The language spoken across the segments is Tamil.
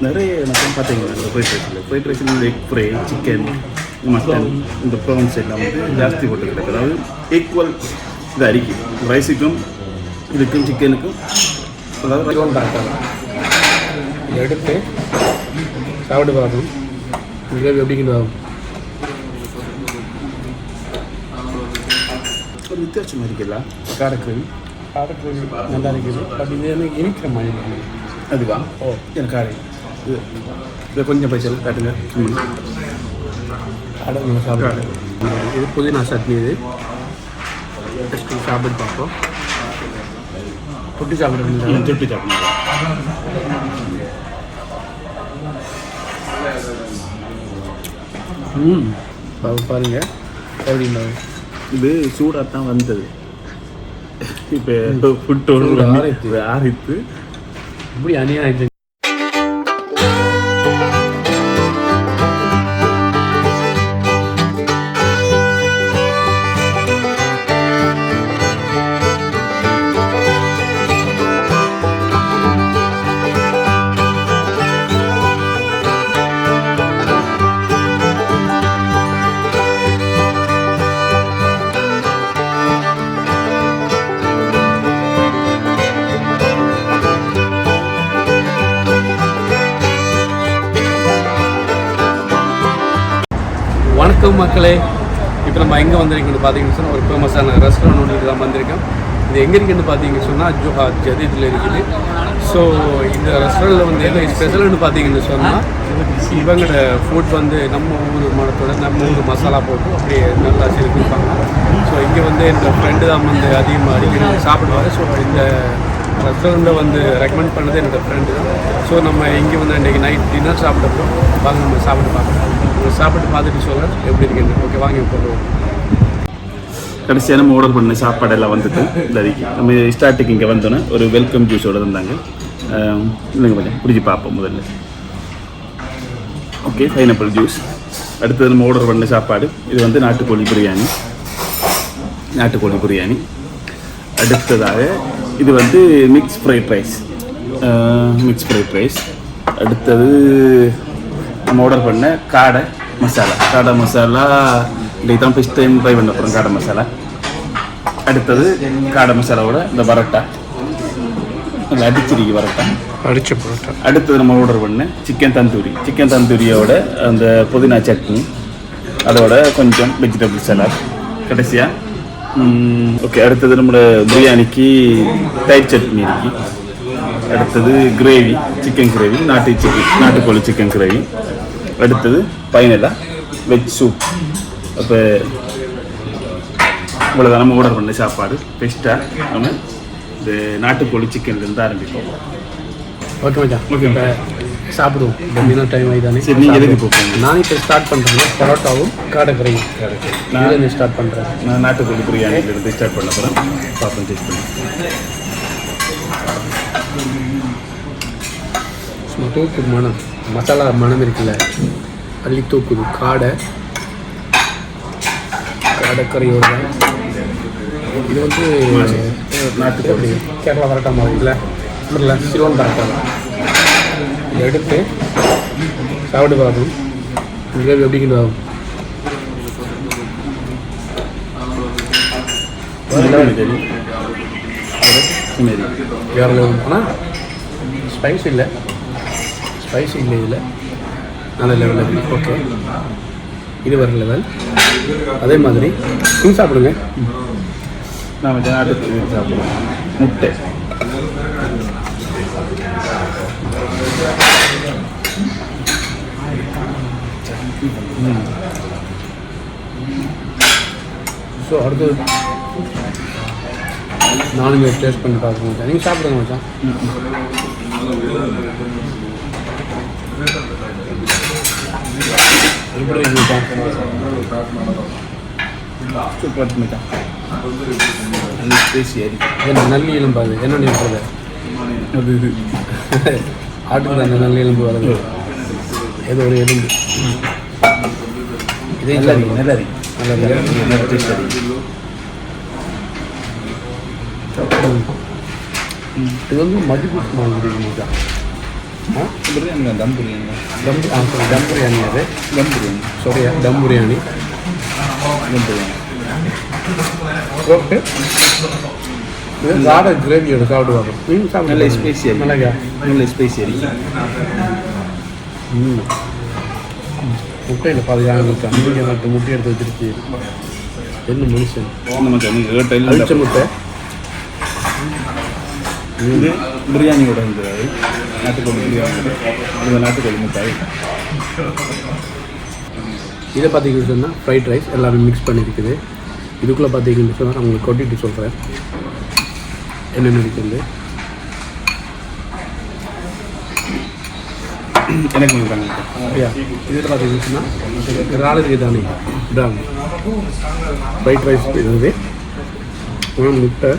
நிறைய எனக்கு பார்த்தீங்கன்னா இந்த ஃப்ரைட் ரைஸில் எக் ஃப்ரை சிக்கன் மட்டன் இந்த ப்ரான்ஸ் எல்லாம் வந்து ஜாஸ்தி போட்டு கிடக்கு. அதாவது ஈக்குவல் இது அரிக்கும் ரைஸுக்கும் இதுக்கும் சிக்கனுக்கும். அதாவது எடுத்து சாப்பிட்டு பார்க்கணும். கிரேவி எப்படின்னு ஆகும். ஒரு வித்தியாசமாக இருக்குல்ல காரக்கிரேவி. காரக்கிரேவி நல்லா இருக்குது. பட் இது எனக்கு இனிக்கிற மாதிரி இருக்குது. அதுவா? ஓ எனக்கு காரை இது கொஞ்சம் பைசா காட்டுங்க. நீங்கள் சாப்பிட இது புதினா சட்னி. இது ஃபஸ்ட்டு சாப்பிட்டு பார்ப்போம். தொட்டி சாப்பிடுங்க. தொட்டி சாப்பிடுங்க. பாருங்கள் எப்படின்னா இது சூடாக தான் வந்தது. இப்போ ஃபுட்டோடு ஆரித்து இப்படி அநியாயம். வணக்கம் மக்களே, இப்போ நம்ம எங்கே வந்திருக்கோன்னு பார்த்தீங்கன்னு சொன்னால் ஒரு ஃபேமஸான ரெஸ்டாரண்ட் ஒன்று தான் வந்திருக்கோம். இது எங்கே இருக்குன்னு பார்த்தீங்கன்னு சொன்னால் ஜோஹார் ஜதீதில் இருக்குது. ஸோ இந்த ரெஸ்டாரண்ட்டில் வந்து என்ன ஸ்பெஷல்னு பார்த்தீங்கன்னு சொன்னால் இவங்களோட ஃபுட் வந்து நம்ம ஊர் மனத்தோட நம்ம ஊர் மசாலா போட்டு அப்படியே நல்லா செஞ்சுருப்பாங்க. ஸோ இங்கே வந்து என்னோடய ஃப்ரெண்டு தான் வந்து அதிகமாக அடிக்கடி சாப்பிடுவார். ஸோ இந்த ரெஸ்டாரண்ட்டை வந்து ரெக்கமெண்ட் பண்ணது என்னோடய ஃப்ரெண்டு தான். ஸோ நம்ம இங்கே வந்து இன்றைக்கி நைட் டின்னர் சாப்பிட்றோம். வாங்க நம்ம சாப்பிட்டு பார்க்கலாம். சாப்பிட்டு பார்த்துட்டு சொல்கிறேன் எப்படி இருக்குன்னு. ஓகே வாங்க போடுவோம். கடைசியாக நம்ம ஆர்டர் பண்ண சாப்பாடெல்லாம் வந்துட்டு இன்றைக்கி நம்ம ஸ்டார்டிங் இங்கே வந்தோன்னே ஒரு வெல்கம் ஜூஸோடு இருந்தாங்க. இல்லைங்க கொஞ்சம் பிடிச்சி பார்ப்போம் முதல்ல. Okay pineapple juice. அடுத்தது நம்ம ஆர்டர் பண்ண சாப்பாடு இது வந்து நாட்டுக்கோழி பிரியாணி. அடுத்ததாக இது வந்து மிக்ஸ் ஃப்ரைட் ரைஸ். அடுத்தது நம்ம ஆர்டர் பண்ண காடை மசாலா இன்றைக்கு தான் ஃபஸ்ட் டைம் ட்ரை பண்ண போகிறோம் காடை மசாலா. அடுத்தது காடை மசாலாவோட இந்த பரோட்டா, அந்த அடிச்சிருக்கி பரோட்டா, அடிச்ச பரோட்டா. அடுத்தது நம்ம ஆர்டர் பண்ண சிக்கன் தந்தூரியோட அந்த புதினா சட்னி, அதோட கொஞ்சம் வெஜிடபிள் சலாட். கடைசியாக ஓகே அடுத்தது நம்மளோட பிரியாணிக்கு தயிர் சட்னி இருக்கு. அடுத்தது கிரேவி, சிக்கன் கிரேவி, நாட்டுக்கோழி சிக்கன் கிரேவி. அடுத்தது பைனலா வெஜ் சூப். அப்போ இவ்வளோதான் நம்ம ஆர்டர் பண்ண சாப்பாடு. பெஸ்ட்டாக நம்ம இந்த நாட்டுக்கோழி சிக்கன்லேருந்து ஆரம்பிப்போம். ஓகே மச்சான். ஓகே இப்போ சாப்பிடுவோம். இந்த டின்னர் டைம் ஆகிதானே. சரி நீங்கள் எதுக்கு போப்போம்? நான் இப்போ ஸ்டார்ட் பண்ணுறேன் பரோட்டாவும் காடை கறியும். நான் ஸ்டார்ட் பண்ணுறேன். நான் நாட்டுக்கோழி பிரியாணிலேருந்து ஸ்டார்ட் பண்ண போகிறேன். பார்ப்போம், டேஸ்ட் பண்ணி. சும்மா தூக்குது மனம், மசாலா மனம் இருக்குல்ல, அள்ளி தூக்குது. காடைக்கறியோட இது வந்து நாட்டுக்கோழி கேரளா பரோட்டா மாதிரி இல்லை சிலோன் பரோட்டா. இதை எடுத்து சாப்பிட்டு பார்க்கணும். கிரேவி எப்படின்னு ஆகும். கேரளா ஆனால் ஸ்பைஸ் இல்லை இதில். நல்ல லெவலில். ஓகே இது வர லெவல். அதே மாதிரி நீங்கள் சாப்பிடுங்க. நான் வந்து நாட்டுக்கோழி சாப்பிடுவேன். முட்டை ஸோ அடுத்தது நானும் டேஸ்ட் பண்ணி பார்க்கணும். நீங்கள் சாப்பிடுங்க மச்சான். எப்படி இருக்குப்பா? சூப்பர் மச்சான். என்ன நல்லி எலும்பு அது என்ன நினைப்பது? அது இது ஆட்டுக்கு தான் நல்ல எலும்பு வருது. ஏதோ ஒரு எலும்பு. இதே நல்லா இது வந்து மதிப்பு மாதிரி பிரியாணி தம் பிரியாணி டம் பிரியாணி அது தம் பிரியாணி சாரியா டம் பிரியாணி தம் பிரியாணி ஓகே இது சாதா கிரேவியோட சாப்பிடுவாங்க நல்ல ஸ்பைசியாக நல்லா நல்ல ஸ்பைசியாக முட்டையில் பாதுகாப்பு அன்றைக்கி நட்டு முட்டை எடுத்து வச்சிருச்சு என்ன மனுஷன் அவிச்ச முட்டை இது பிரியாணியோட இருந்தது நாட்டுக்கோழி பிரியாணி இது நாட்டுக்கோழி முட்டாய் இதை பார்த்தீங்கன்னு சொன்னால் ஃப்ரைட் ரைஸ் எல்லாமே மிக்ஸ் பண்ணியிருக்குது இதுக்குள்ளே பார்த்தீங்கன்னு சொன்னால் நான் உங்களுக்கு கொட்டிட்டு சொல்கிறேன் என்னென்ன இருக்குது எனக்கு கொடுத்தாங்க அப்படியா இதில் பார்த்தீங்கன்னு சொன்னால் இறால் இருக்குது தானே இறால் ஃப்ரைட் ரைஸ் இருக்குது முட்டை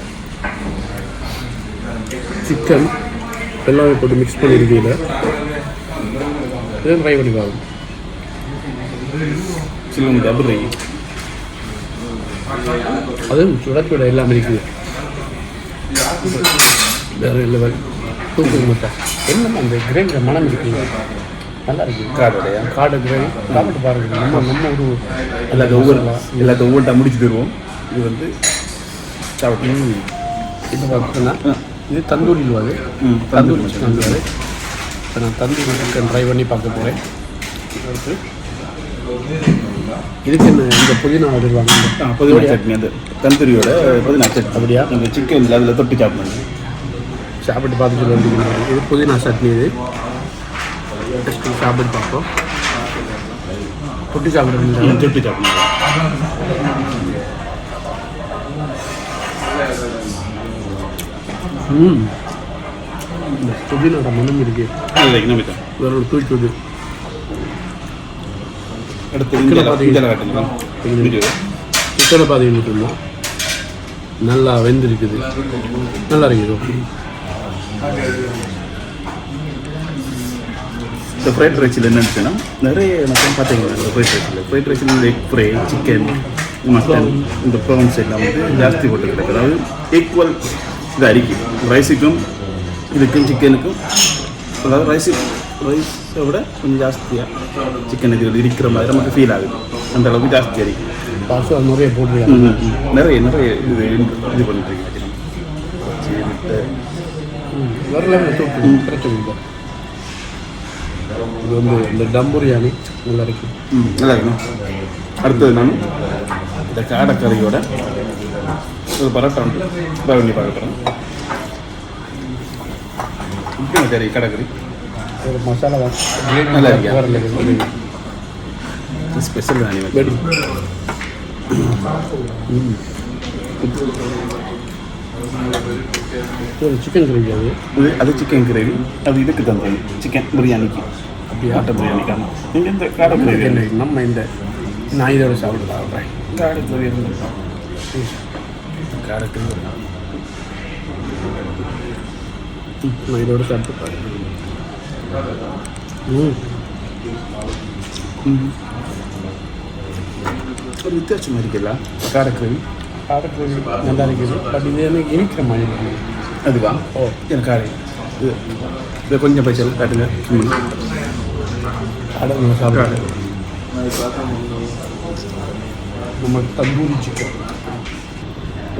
சிக்கன் எல்லாமே போட்டு மிக்ஸ் பண்ணியிருக்கீங்க இதை ட்ரை பண்ணி பாருங்க சில்லுங்க டபுள் அதுவும் சுட எல்லாமே இருக்குது வேறு லெவல் தூக்கு முட்டை என்ன அந்த கிரேவியில் மனம் இருக்குங்க நல்லா இருக்குது கார்டோடையா காடு கிரேவி சாப்பிட்டு பாருங்க நம்ம ஒரு எல்லாத்தையும் ஒவ்வொருட்டா முடிச்சு தருவோம் இது வந்து சாப்பிட்டு இப்போ பார்த்தீங்கன்னா இது தந்தூரில் அது தந்தூரி சிக்கன் அது இப்போ நான் தந்தூரி சிக்கன் ட்ரை பண்ணி பார்க்க போகிறேன் இதுக்கு என்ன இந்த புதினா வருவாங்க புதினா சட்னி அந்த தந்தூரியோட புதினா சட்னி அப்படியா இந்த சிக்கன் அதில் தொட்டு சாப்பிடணும் சாப்பிட்டு பார்த்து சொல்ல இது புதினா சட்னி இது ஜஸ்ட்டு சாப்பிட்டு பார்ப்போம் தொட்டு சாப்பிடுறீங்க தொட்டு சாப்பிடணும் இந்த புதினோட மனம் இருக்கு வேற ஒரு தூக்கி அடுத்து சிக்கனை பார்த்தீங்கன்னா நல்லா வெந்திருக்குது நல்லா இருக்குது இந்த ஃப்ரைட் ரைஸில் என்னென்னு நிறைய எனக்கு பார்த்தீங்கன்னா இந்த ஃப்ரைட் ரைஸில் இந்த எக் ஃப்ரை சிக்கன் மட்டன் இந்த ப்ரான்ஸ் எல்லாம் வந்து ஜாஸ்தி போட்டு கிடக்கு அதாவது ஈக்குவல் இது அரிக்கும் ரைஸுக்கும் இதுக்கும் சிக்கனுக்கும் அதாவது ரைஸை விட கொஞ்சம் ஜாஸ்தியாக சிக்கன் இது இருக்கிற மாதிரி நமக்கு ஃபீல் ஆகுது அந்த அளவுக்கு ஜாஸ்தி அரிக்கும் பாசு அது நிறைய போட்டுருக்காங்க நிறைய இது பண்ணிட்டு இருக்கேன் வரல பிரச்சனை இல்லை இது வந்து இந்த டம் பிரியாணி நல்லா இருக்கும் நல்லா இருக்கணும் அடுத்தது நான் இந்த காடைக்கறியோட ஒரு பரோட்டா வந்து பண்ணி பார்க்குறேன் கறி கடைக்கறி ஒரு மசாலா நல்லா இருக்கா ஸ்பெஷல் தான் வெடி ஒரு சிக்கன் கிரேவி அது சிக்கன் கிரேவி அது இதுக்கு தந்தது சிக்கன் பிரியாணிக்கு அப்படியா மட்டன் பிரியாணிக்கான நீங்கள் இந்த காடை கிரேவி நம்ம இந்த நான் இதோட சாப்பிடலாம் காடை கிரேவி காடை கிரேவி நான் இதோட சாப்பிட்டு பாருங்க ஒரு வித்தியாசமாக இருக்குல்ல காடை கிரேவி நல்லா இருக்குது பட் இது எனக்கு இனிக்கிற மாதிரி இருக்குது அதுவா ஓ எனக்கு காடை இது கொஞ்சம் பைசா காட்டுங்க காடை நம்ம சாப்பிட்றோம் நம்ம தந்தூரி சிக்கன்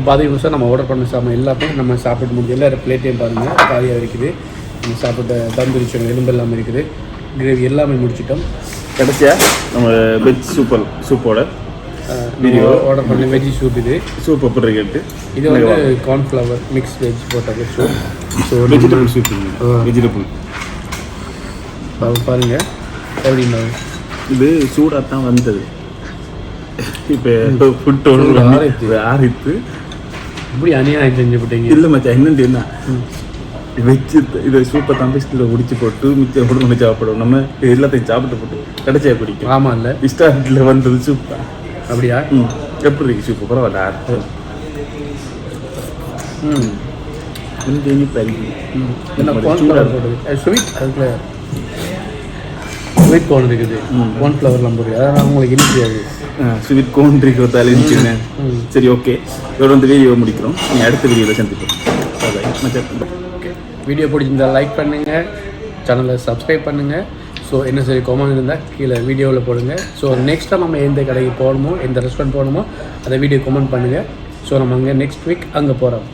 பாதி நிமிஷம் நம்ம ஆர்டர் பண்ண சாமான் எல்லாமே நம்ம சாப்பிட்டு முடிஞ்சு எல்லாரும் பிளேட்டையும் பாருங்கள் காலியாக இருக்குது நம்ம சாப்பிட்ட தந்தூரி சிக்கன் எலும்பு எல்லாமே இருக்குது கிரேவி எல்லாமே முடிச்சிட்டோம் கடைசியாக நம்ம வெஜ் சூப்போட வீடியோ ஆர்டர் பண்ணி வெஜ்ஜி சூப் இது சூப் எப்படி கேட்டு இது வந்து கார்ன்ஃப்ளவர் மிக்ஸ் வெஜ் போட்டது soup so vegetable soup vegetable பாருங்கள் எப்படின்னா இது சூடாக தான் வந்தது இப்போ ஃபுட்டோடு ஆரித்து இப்படி அநியாயம் செஞ்சு போட்டீங்க இல்லை மச்சான் என்னண்டு என்ன வச்சு இதை சூப்பை தம்பிஸ்டில் குடிச்சு போட்டு மிச்சம் கொடுத்து சாப்பிடுவோம் நம்ம எல்லாத்தையும் சாப்பிட்டு போட்டு கடைசியாக குடிக்கும் ஆமாம் இல்லை இஸ்டாட்டில் வந்தது சூப்பா அப்படியா எப்படி இருக்கு சூப்பு பரவாயில்ல கொஞ்சம் இனிப்பாக இருக்கு ஸ்வீட் அதுக்குள்ள ஸ்வீட் கோன் இருக்குது கார்ன்ஃப்ளவர்லாம் போடுது அதனால் உங்களுக்கு இனிப்பியாது ஸ்வீட் கோன் இருக்கிறதால இருந்துச்சுன்னு சரி ஓகே இதோட வந்து வீடியோ முடிக்கிறோம் நீ அடுத்த வீடியோவில் சந்திப்போம் வீடியோ பிடிச்சிருந்தா லைக் பண்ணுங்கள் சேனலை சப்ஸ்கிரைப் பண்ணுங்கள். ஸோ என்ன சரி கமெண்ட் இருந்தால் கீழே வீடியோவில் போடுங்க. ஸோ நெக்ஸ்ட் டைம் நம்ம எந்த கடைக்கு போகணுமோ எந்த ரெஸ்டாரண்ட் போகணுமோ அதை வீடியோ கமெண்ட் பண்ணுங்கள். ஸோ நம்ம அங்கே நெக்ஸ்ட் வீக் அங்கே போகிறோம்.